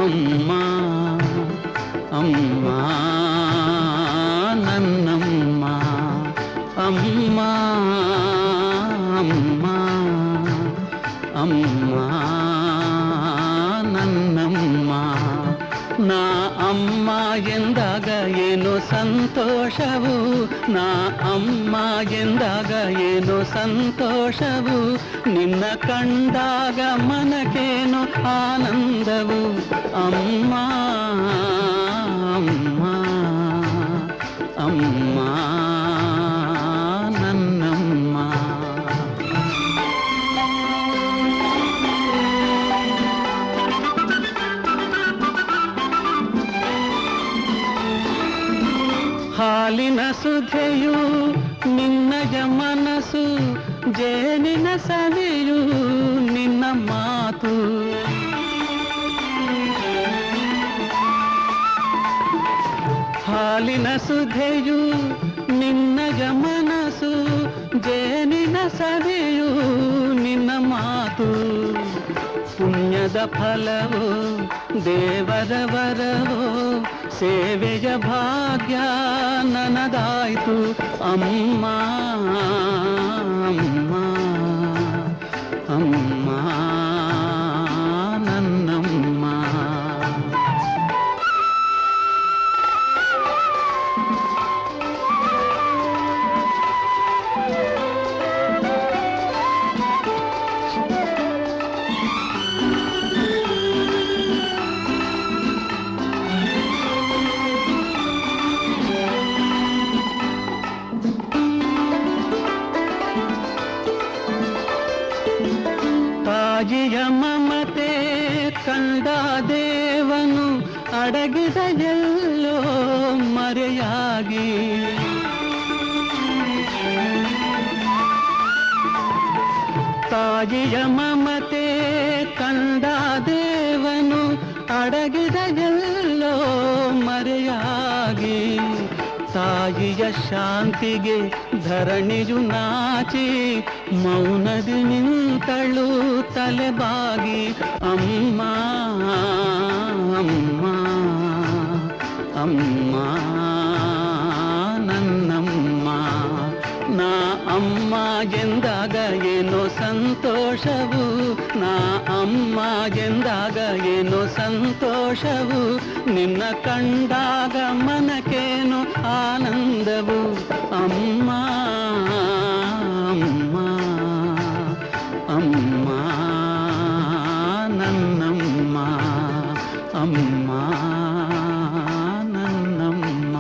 ಅಮ್ಮ ಅಮ್ಮ ನನ್ನಮ್ಮ ಅಮ್ಮ ಅಮ್ಮ ಅಮ್ಮ ನನ್ನಮ್ಮ ನಾ ಅಮ್ಮ ಎಂದಾಗ ಏನು ಸಂತೋಷವು ನಾ ಅಮ್ಮ ಎಂದಾಗ ಏನು ಸಂತೋಷವು ನಿನ್ನ ಕಂಡಾಗ ಮನಕೇನು ಆನಂದವು ಅಮ್ಮ ಅಮ್ಮ ಅಮ್ಮ ನನ್ನಮ್ಮ ಹಾಲಿನ ಸುಧೆಯು ನಿನ್ನಯ ಮನಸ್ಸು ಜೇನಿನ ಸವಿಯು ನಿನ್ನ ಮಾತು ಹಾಲಿನ ಸುಧೆಯು ನಿನ್ನಯ ಮನಸ್ಸು ಜೇನಿನ ಸವಿಯು ನಿನ್ನ ಮಾತು ಪುಣ್ಯದ ಫಲವೋ ದೇವರ ವರವೋ ಸೇವೆಯ ಭಾಗ್ಯ ನನದಾಯ್ತು ಅಮ್ಮ ಅಮ್ಮ ಅಮ್ಮ ನನ್ನಮ್ಮ ತಾಯಿಯ ಮಮತೆ ಕಂಡ ದೇವನು ಅಡಗಿದ ಎಲ್ಲೋ ಮರೆಯಾಗಿ ತಾಯಿಯ ಮಮತೆ ಕಂಡ ದೇವನು ಅಡಗಿದ ಎಲ್ಲೋ ಮರೆಯಾಗಿ ತಾಯಿಯ ಶಾಂತಿಗೆ ಧರಣಿಯು ನಾಚಿ ಮೌನದಿ ನಿಂತಳು ತಲೆಬಾಗಿ ಅಮ್ಮ ಅಮ್ಮ ಅಮ್ಮ ನನ್ನಮ್ಮ ನಾ ಅಮ್ಮ ಎಂದಾಗ ಏನೋ ಸಂತೋಷವು ನಾ ಅಮ್ಮ ಎಂದಾಗ ಏನೋ ಸಂತೋಷವು ನಿನ್ನ ಕಂಡಾಗ ಮನಕೇನು ಆನಂದವು ಅಮ್ಮ ಅಮ್ಮ ಅಮ್ಮ ನನ್ನಮ್ಮ ಅಮ್ಮ ನನ್ನಮ್ಮ